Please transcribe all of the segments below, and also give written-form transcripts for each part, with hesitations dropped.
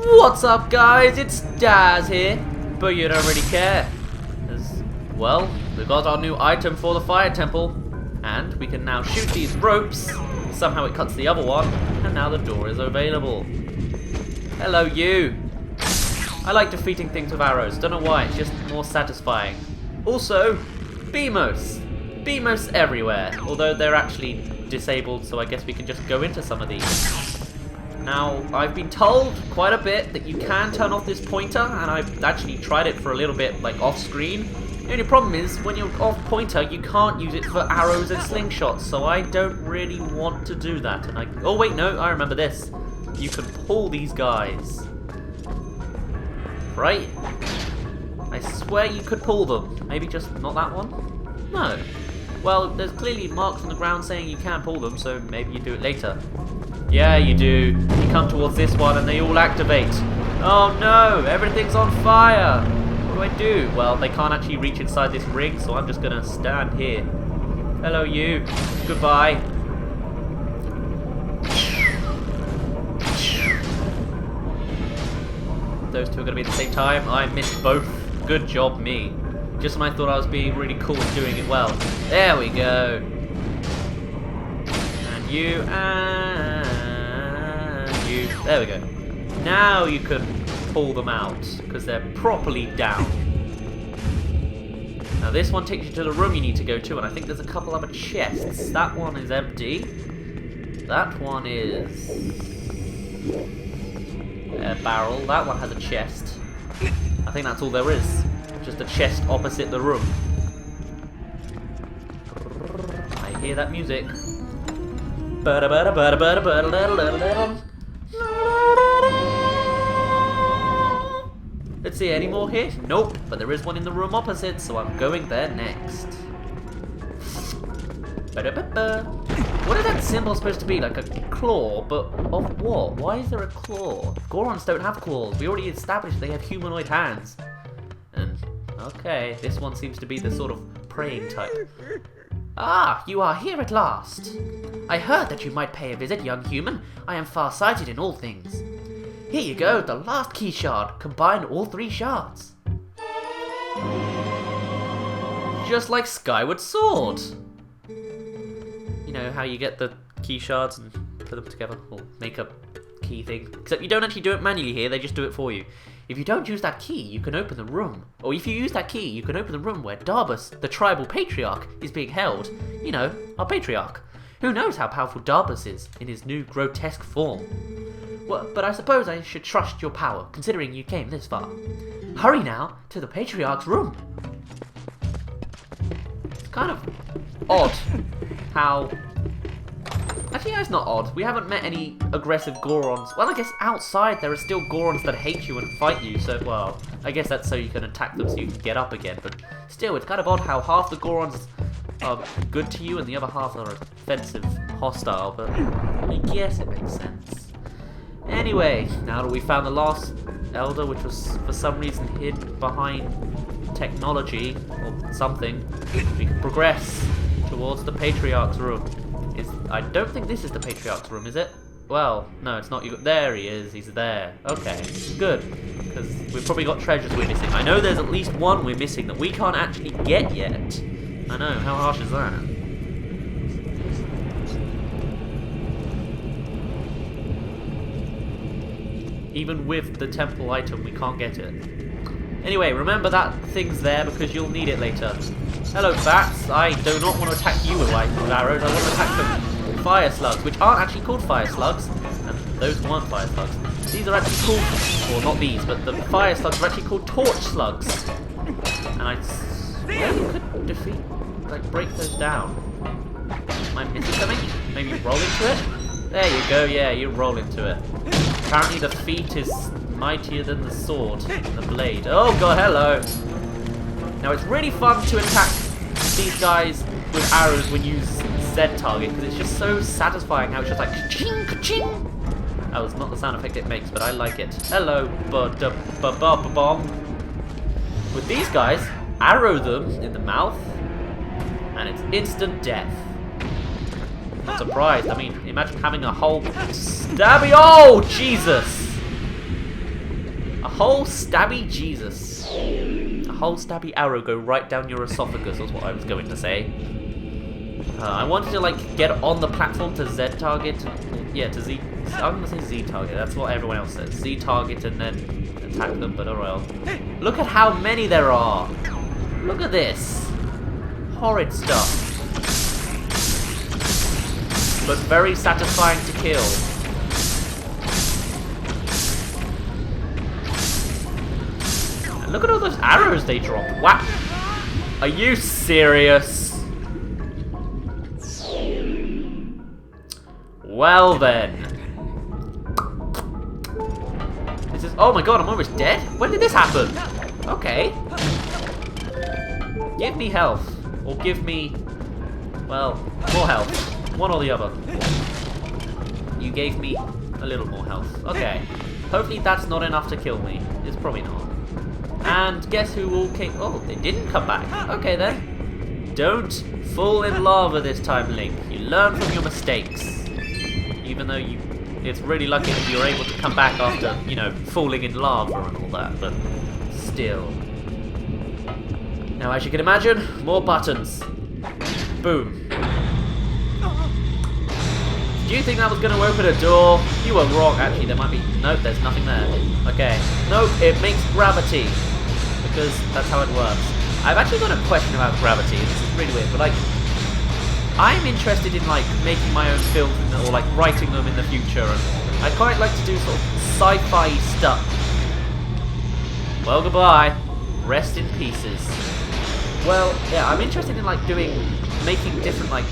What's up, guys? It's Daz here, but you don't really care. Well, we got our new item for the fire temple, and we can now shoot these ropes. Somehow it cuts the other one, and now the door is available. Hello, you. I like defeating things with arrows. Don't know why, it's just more satisfying. Also, Beamos. Beamos everywhere, although they're actually disabled, so I guess we can just go into some of these. Now, I've been told quite a bit that you can turn off this pointer, and I've actually tried it for a little bit, like off screen. The only problem is, when you're off pointer, you can't use it for arrows and slingshots, so I don't really want to do that. And oh wait, no, I remember this. You can pull these guys. Right? I swear you could pull them. Maybe just not that one? No. Well, there's clearly marks on the ground saying you can pull them, so maybe you do it later. Yeah, you do. You come towards this one and they all activate. Oh no, everything's on fire. What do I do? Well, they can't actually reach inside this ring, so I'm just gonna stand here. Hello, you. Goodbye. Those two are gonna be at the same time. I missed both. Good job, me. Just when I thought I was being really cool and doing it well. There we go. And you, and you. There we go. Now you can pull them out, because they're properly down. Now this one takes you to the room you need to go to, and I think there's a couple other chests. That one is empty. That one is a barrel. That one has a chest. I think that's all there is. Just a chest opposite the room. I hear that music. Let's see, any more here? Nope, but there is one in the room opposite, so I'm going there next. What is that symbol supposed to be? Like a claw, but of what? Why is there a claw? Gorons don't have claws. We already established they have humanoid hands. And okay, this one seems to be the sort of praying type. Ah, you are here at last. I heard that you might pay a visit, young human. I am far-sighted in all things. Here you go, the last key shard. Combine all 3 shards. Just like Skyward Sword. You know how you get the key shards and put them together, or make a key thing. Except you don't actually do it manually here, they just do it for you. If you don't use that key, you can open the room. Or if you use that key, you can open the room where Darbus, the tribal patriarch, is being held. You know, our patriarch. Who knows how powerful Darbus is in his new grotesque form. Well, but I suppose I should trust your power, considering you came this far. Hurry now to the patriarch's room. It's kind of odd how... Actually, that's not odd. We haven't met any aggressive Gorons. Well, I guess outside there are still Gorons that hate you and fight you, so, well, I guess that's so you can attack them so you can get up again, but still, it's kind of odd how half the Gorons are good to you and the other half are offensive, hostile, but I guess it makes sense. Anyway, now that we found the last Elder, which was for some reason hid behind technology or something, we can progress towards the Patriarch's room. I don't think this is the Patriarch's room, is it? Well, no, it's not. There he is. He's there. Okay, good. Because we've probably got treasures we're missing. I know there's at least one we're missing that we can't actually get yet. I know. How harsh is that? Even with the temple item, we can't get it. Anyway, remember that thing's there because you'll need it later. Hello, bats. I do not want to attack you with arrows. I want to attack the fire slugs, which aren't actually called fire slugs. And those weren't fire slugs. These are actually called, or not these, but the fire slugs are actually called torch slugs. And I swear you could defeat, like, break those down. Am I missing something? Maybe roll into it? There you go, yeah, you roll into it. Apparently the feet is mightier than the sword, the blade. Oh god, hello! Now it's really fun to attack these guys with arrows when you use Z target, because it's just so satisfying how it's just like ka-ching, ka-ching! That was not the sound effect it makes, but I like it. Hello, ba-da-ba-ba-ba-bomb. With these guys, arrow them in the mouth, and it's instant death. Not surprised. I mean, imagine having a whole stabby. Oh, Jesus! whole stabby Jesus. A whole stabby arrow go right down your esophagus was what I was going to say. I wanted to like get on the platform to Z target. Yeah, to Z. I'm gonna say Z target. That's what everyone else says. Z target and then attack them. But alright. Look at how many there are. Look at this. Horrid stuff. But very satisfying to kill. And look at all those arrows they drop. Wow. Are you serious? Well then. This is. Oh my god, I'm almost dead? When did this happen? Okay. Give me health. Or give me. Well, more health. One or the other. You gave me a little more health. Okay. Hopefully that's not enough to kill me. It's probably not. And guess who all came. Oh, they didn't come back. Okay then. Don't fall in lava this time, Link. You learn from your mistakes. Even though it's really lucky that you're able to come back after, you know, falling in lava and all that, but still. Now, as you can imagine, more buttons. Boom. Do you think that was going to open a door? You were wrong, actually. There might be... Nope, there's nothing there. Okay. Nope, it makes gravity. Because that's how it works. I've actually got a question about gravity. This is really weird, but like... I'm interested in like making my own films or like writing them in the future, and I quite like to do sort of sci-fi stuff. Well, goodbye. Rest in pieces. Well, yeah, I'm interested in like making different like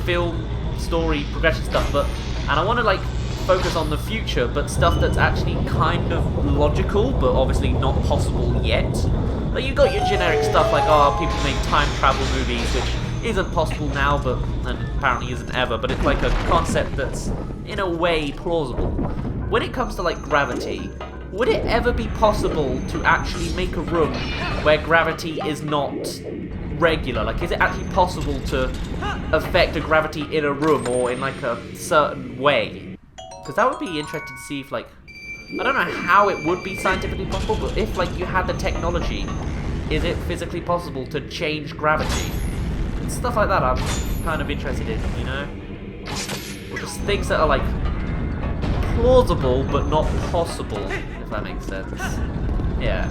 film story progression stuff, and I want to like focus on the future, but stuff that's actually kind of logical, but obviously not possible yet. Like you got your generic stuff like, oh, people make time travel movies, which isn't possible now, but and apparently isn't ever, but it's like a concept that's in a way plausible. When it comes to like gravity, would it ever be possible to actually make a room where gravity is not regular? Like, is it actually possible to affect a gravity in a room or in like a certain way? Because that would be interesting to see if like, I don't know how it would be scientifically possible, but if like you had the technology, is it physically possible to change gravity? Stuff like that I'm kind of interested in, you know? Or just things that are like plausible but not possible, if that makes sense. Yeah.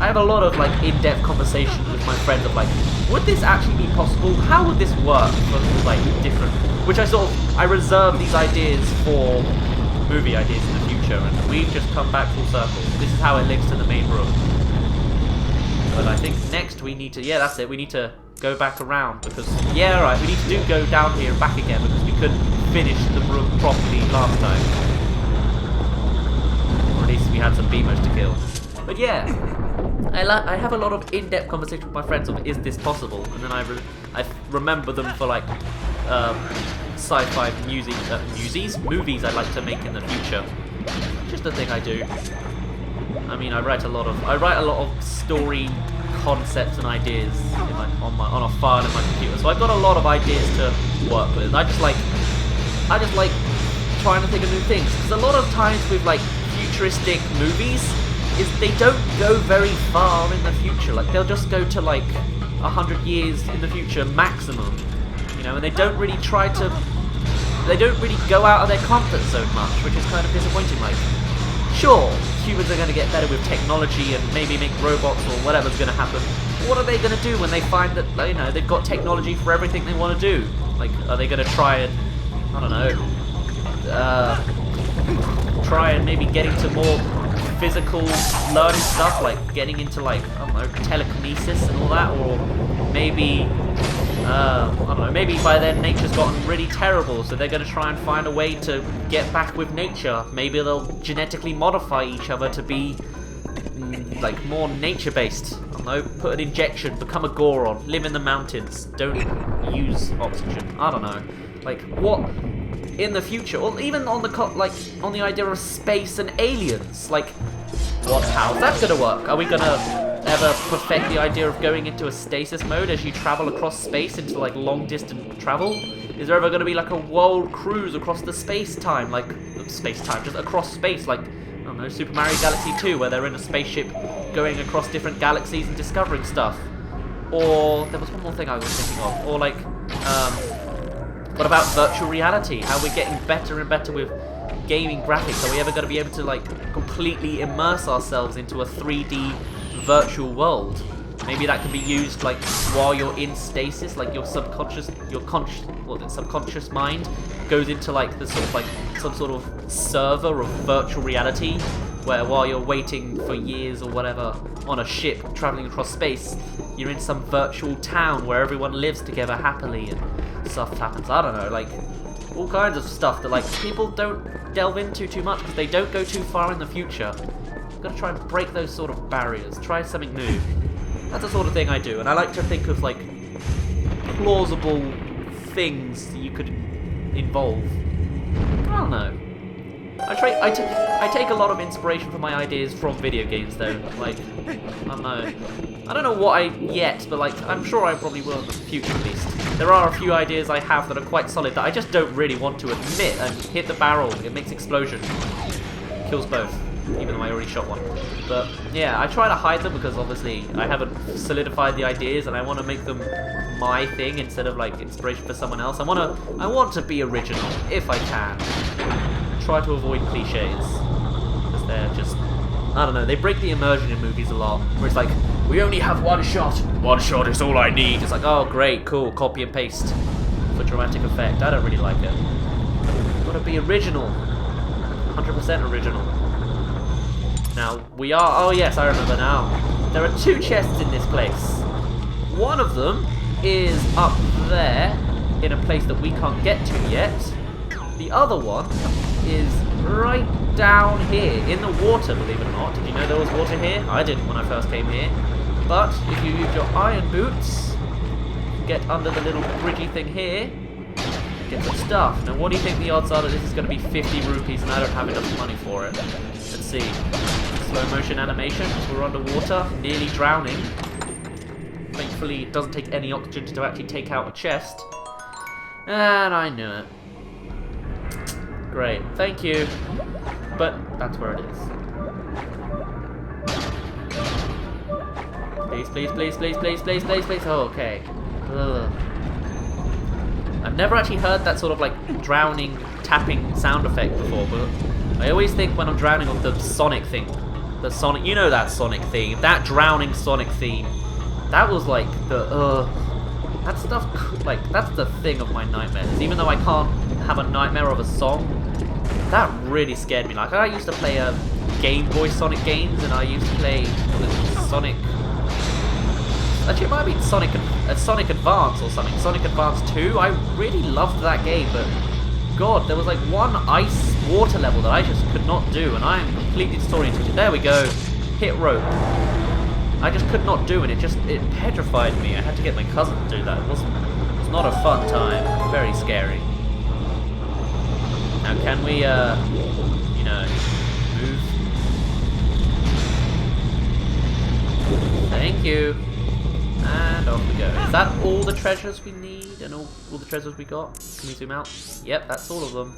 I have a lot of like in-depth conversation with my friends of like, would this actually be possible? How would this work for like different, which I reserve these ideas for movie ideas in the future, and we've just come back full circle. This is how it links to the main room. But I think next we need to, yeah, that's it, we need to go back around, because, yeah, right, we need to go down here and back again, because we couldn't finish the room properly last time. Or at least we had some beamers to kill. But yeah, I have a lot of in-depth conversation with my friends of, is this possible? And then I remember them for like, sci-fi movies I'd like to make in the future. Just a thing I do. I mean, I write a lot of story concepts and ideas in like on a file in my computer. So I've got a lot of ideas to work with. I just like trying to think of new things, because a lot of times with like futuristic movies is they don't go very far in the future. Like they'll just go to like 100 years in the future maximum, you know, and they don't really go out of their comfort zone much, which is kind of disappointing. Like, sure, humans are going to get better with technology and maybe make robots or whatever's going to happen. What are they going to do when they find that, you know, they've got technology for everything they want to do? Like, are they going to try and, I don't know, try and maybe get into more physical learning stuff, like getting into like, I don't know, telekinesis and all that, or maybe, I don't know, maybe by then nature's gotten really terrible, so they're going to try and find a way to get back with nature. Maybe they'll genetically modify each other to be like more nature-based. I don't know, put an injection, become a Goron, live in the mountains, don't use oxygen. I don't know, like what in the future, or even on the on the idea of space and aliens. Like, how's that going to work? Are we going to ever perfect the idea of going into a stasis mode as you travel across space into like long distance travel? Is there ever going to be like a world cruise across the space-time, just across space, like, I don't don't know, Super Mario Galaxy 2, where they're in a spaceship going across different galaxies and discovering stuff. Or, there was one more thing I was thinking of. Or like, what about virtual reality? How we're getting better and better with gaming graphics. Are we ever going to be able to like completely immerse ourselves into a 3D virtual world? Maybe that can be used like while you're in stasis, like your subconscious mind goes into like the sort of like some sort of server of virtual reality, where while you're waiting for years or whatever on a ship traveling across space, you're in some virtual town where everyone lives together happily and stuff happens. I don't know, like all kinds of stuff that like people don't delve into too much because they don't go too far in the future. You've got to try and break those sort of barriers, try something new. That's the sort of thing I do, and I like to think of like plausible things you could involve. I don't know. I take a lot of inspiration from my ideas from video games, though. Like, I don't know what yet, but like I'm sure I probably will in the future at least. There are a few ideas I have that are quite solid that I just don't really want to admit and hit the barrel. It makes explosion, kills both. Even though I already shot one. But yeah, I try to hide them because obviously I haven't solidified the ideas and I want to make them my thing instead of like inspiration for someone else. I want to be original if I can. Try to avoid cliches because they're just, I don't know, they break the immersion in movies a lot. Where it's like, we only have one shot. One shot is all I need. It's like, oh great, cool, copy and paste for dramatic effect. I don't really like it. Gotta be original. 100% original. Now, we are... Oh, yes, I remember now. There are two chests in this place. One of them is up there, in a place that we can't get to yet. The other one is right down here, in the water, believe it or not. Did you know there was water here? I didn't when I first came here. But, if you use your iron boots, get under the little bridgy thing here, get some stuff. Now, what do you think the odds are that this is going to be 50 rupees and I don't have enough money for it? Let's see. Slow motion animation. We're underwater, nearly drowning. Thankfully, it doesn't take any oxygen to actually take out a chest. And I knew it. Great. Thank you. But that's where it is. Please, please, please, please, please, please, please, please. Oh, okay. Ugh. I've never actually heard that sort of like drowning, tapping sound effect before, but I always think when I'm drowning of the Sonic thing. The Sonic, you know that Sonic theme, that drowning Sonic theme. That was like the, that stuff, like, that's the thing of my nightmares. Even though I can't have a nightmare of a song, that really scared me. Like, I used to play Game Boy Sonic games, and I used to play Sonic... Actually, it might have been Sonic Advance or something. Sonic Advance 2. I really loved that game, but God, there was like one ice water level that I just could not do, and I am completely disoriented. There we go. Hit rope. I just could not do it. It petrified me. I had to get my cousin to do that. It was not a fun time. Very scary. Now, can we, you know, move? Thank you. And off we go. Is that all the treasures we need and all the treasures we got? Can we zoom out? Yep, that's all of them.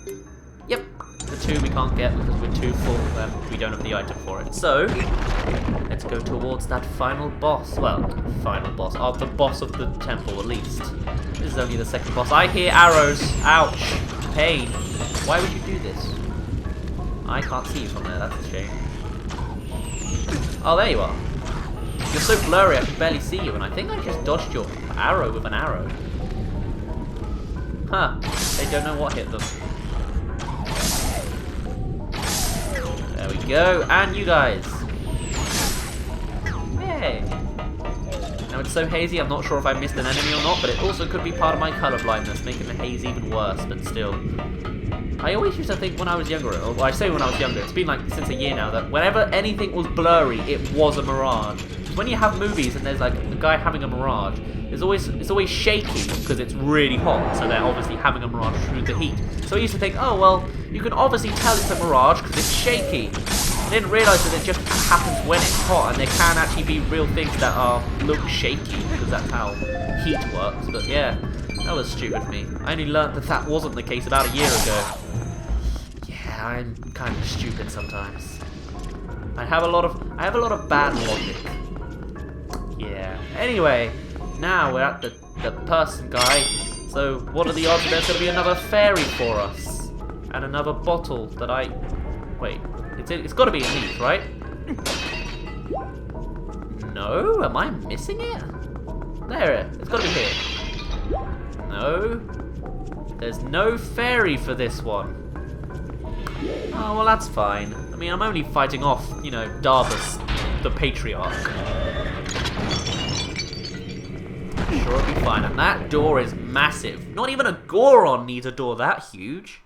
Yep. The two we can't get because we're too full and we don't have the item for it. So, let's go towards that final boss. Well, final boss. The boss of the temple, at least. This is only the second boss. I hear arrows. Ouch. Pain. Why would you do this? I can't see you from there. That's a shame. Oh, there you are. You're so blurry I can barely see you, and I think I just dodged your arrow with an arrow. Huh. They don't know what hit them. There we go. And you guys. Yay. Now it's so hazy, I'm not sure if I missed an enemy or not, but it also could be part of my colour blindness, making the haze even worse, but still. I always used to think when I was younger, or I say when I was younger, it's been like since a year now, that whenever anything was blurry, it was a mirage. When you have movies and there's like a guy having a mirage, it's always shaky because it's really hot, so they're obviously having a mirage through the heat. So I used to think, oh well, you can obviously tell it's a mirage because it's shaky. I didn't realise that it just happens when it's hot, and there can actually be real things that look shaky because that's how heat works. But yeah, that was stupid of me. I only learnt that wasn't the case about a year ago. Yeah, I'm kind of stupid sometimes. I have a lot of bad logic. Yeah. Anyway, now we're at the person guy. So what are the odds that there's going to be another fairy for us? And another bottle that I... Wait, it's got to be in these, right? No? Am I missing it? There, it's got to be here. No. There's no fairy for this one. Oh, well, that's fine. I mean, I'm only fighting off, you know, Darbus, the patriarch. I'm sure it'll be fine. And that door is massive. Not even a Goron needs a door that huge.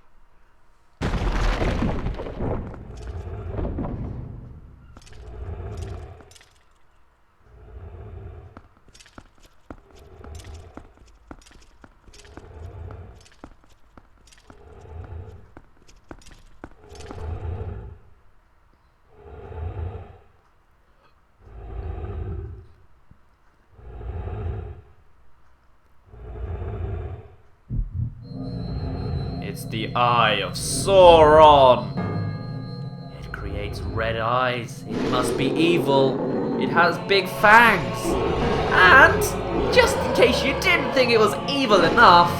It's the Eye of Sauron. It creates red eyes. It must be evil. It has big fangs. And, just in case you didn't think it was evil enough,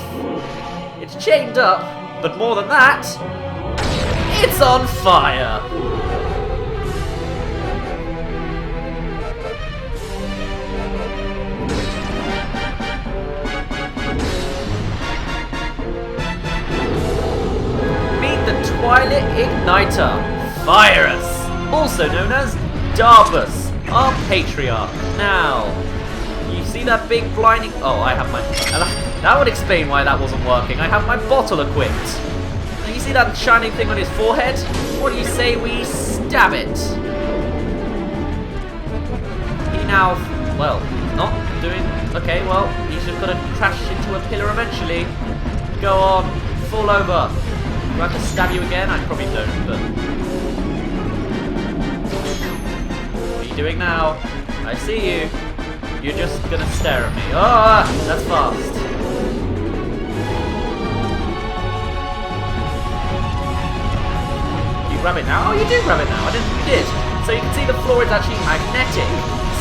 it's chained up, but more than that, it's on fire. Twilight Igniter, Fyrus, also known as Darbus, our patriarch. Now, you see that big blinding... Oh, I have my... That would explain why that wasn't working. I have my bottle equipped. Now, you see that shining thing on his forehead? What do you say we stab it? He now... Well, he's not doing... Okay, well, he's just gonna crash into a pillar eventually. Go on, fall over. Do I have to stab you again? I probably don't, but... What are you doing now? I see you. You're just gonna stare at me. Oh, that's fast. You grab it now? Oh, you do grab it now. I didn't think you did. So you can see the floor is actually magnetic.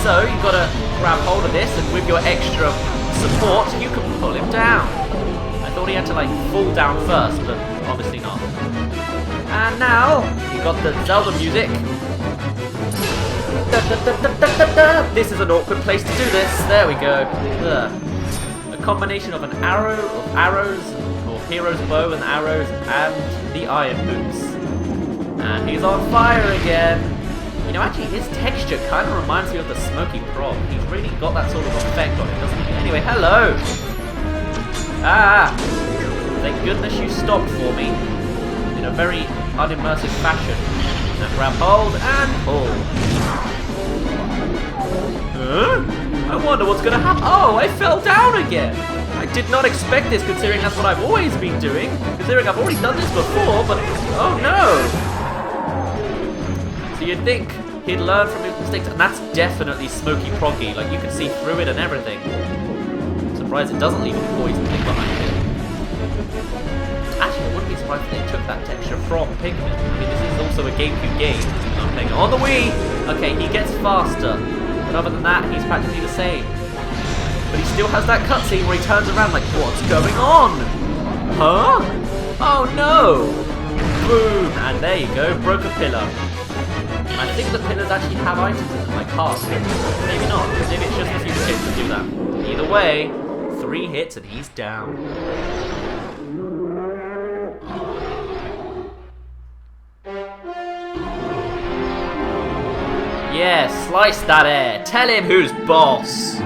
So you've got to grab hold of this, and with your extra support, you can pull him down. I thought he had to, like, fall down first, but... obviously not. And now, you got the Zelda music. This is an awkward place to do this. There we go. A combination of an arrow, of arrows, or hero's bow and arrows, and the iron boots. And he's on fire again. You know, actually, his texture kind of reminds me of the Smoky Frog. He's really got that sort of effect on it, doesn't he? Anyway, hello. Ah. Thank goodness you stopped for me in a very unimmersive fashion. Now grab hold and pull. Huh? I wonder what's going to happen. Oh, I fell down again. I did not expect this, considering that's what I've always been doing. Considering I've already done this before, but oh no. So you'd think he'd learn from his mistakes, and that's definitely Smoky Proggy. Like, you can see through it and everything. I'm surprised it doesn't leave a poison thing behind it. Actually, I wouldn't be surprised if they took that texture from Pikmin. I mean, this is also a GameCube game. I'm playing on the Wii! Okay, he gets faster. But other than that, he's practically the same. But he still has that cutscene where he turns around like, what's going on? Huh? Oh no! Boom! And there you go, broke a pillar. I think the pillars actually have items in them, like hearts. Maybe not, because maybe it's just a few hits to do that. Either way, 3 hits and he's down. Yeah, slice that air. Tell him who's boss.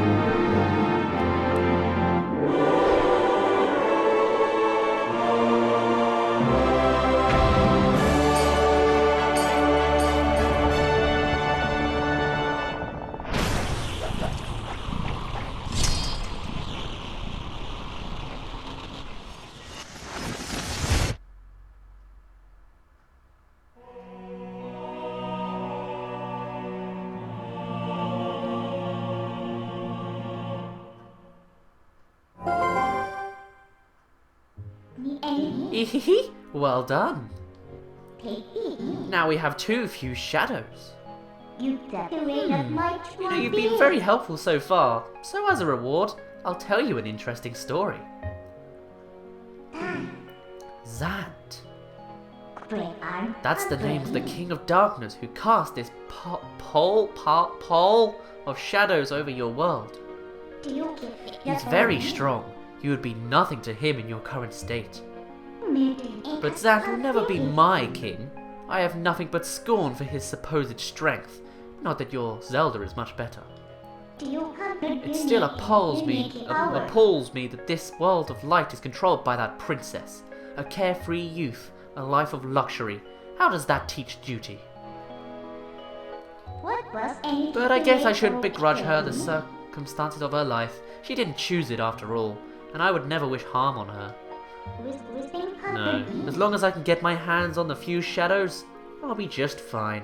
Well done. Now we have 2 fused shadows. You know, you've been very helpful so far, so as a reward, I'll tell you an interesting story. Zant. That's the name of the King of Darkness who cast this pole of shadows over your world. He's very strong. You would be nothing to him in your current state. But Zant will never be my king. I have nothing but scorn for his supposed strength. Not that your Zelda is much better. It still appalls me that this world of light is controlled by that princess. A carefree youth, a life of luxury. How does that teach duty? But I guess I shouldn't begrudge her the circumstances of her life. She didn't choose it after all, and I would never wish harm on her. No, as long as I can get my hands on the few shadows, I'll be just fine.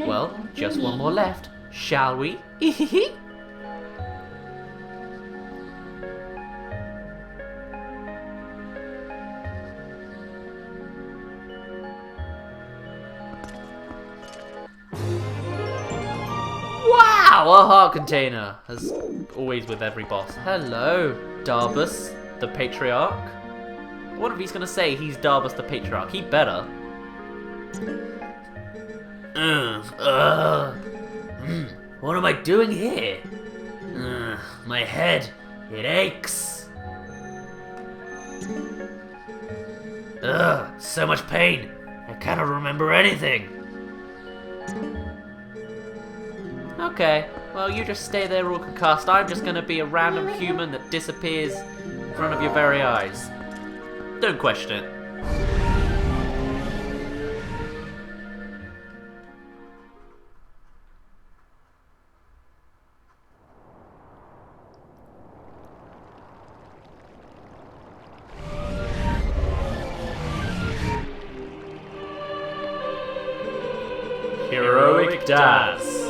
Well, just one more left, shall we? Wow, a heart container, as always with every boss. Hello, Darbus, the patriarch. I wonder if he's gonna say he's Darbus the patriarch. He better. What am I doing here? My head, it aches. So much pain. I cannot remember anything. Okay, well you just stay there all concussed. I'm just gonna be a random human that disappears in front of your very eyes. Don't question it. Heroic Daz.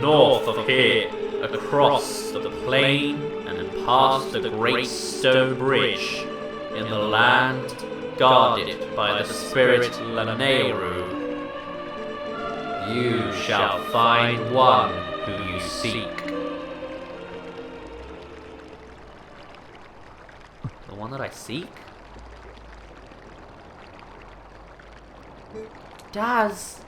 North of here, across the plain and past the great stone bridge, in the land guarded by the spirit Lanayru, you shall find one who you seek. The one that I seek? Daz!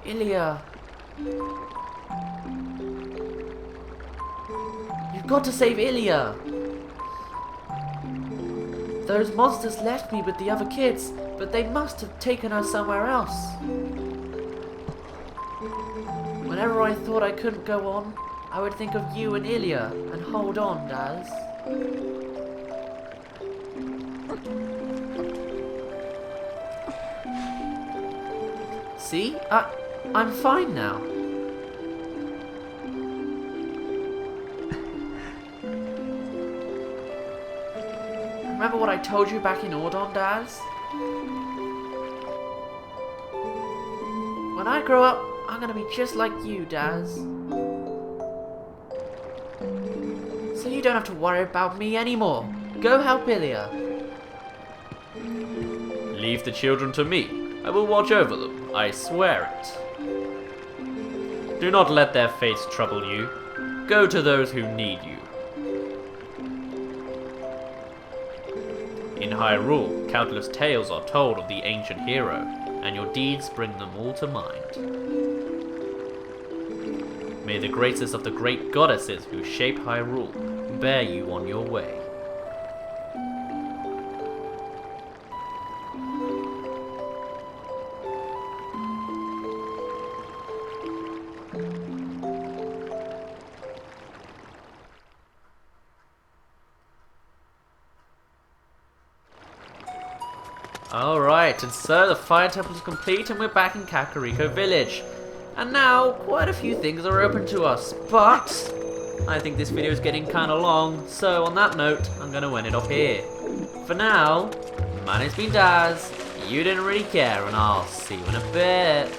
Ilya! You've got to save Ilya! Those monsters left me with the other kids, but they must have taken her somewhere else. Whenever I thought I couldn't go on, I would think of you and Ilya and hold on, Daz. See? I'm fine now. Remember what I told you back in Ordon, Daz? When I grow up, I'm gonna be just like you, Daz. So you don't have to worry about me anymore. Go help Ilya. Leave the children to me. I will watch over them. I swear it. Do not let their fates trouble you. Go to those who need you. In Hyrule, countless tales are told of the ancient hero, and your deeds bring them all to mind. May the graces of the great goddesses who shape Hyrule bear you on your way. Alright, and so the fire temple is complete and we're back in Kakariko Village. And now, quite a few things are open to us, but I think this video is getting kinda long, so on that note, I'm gonna end it off here. For now, my name's been Daz, you didn't really care, and I'll see you in a bit.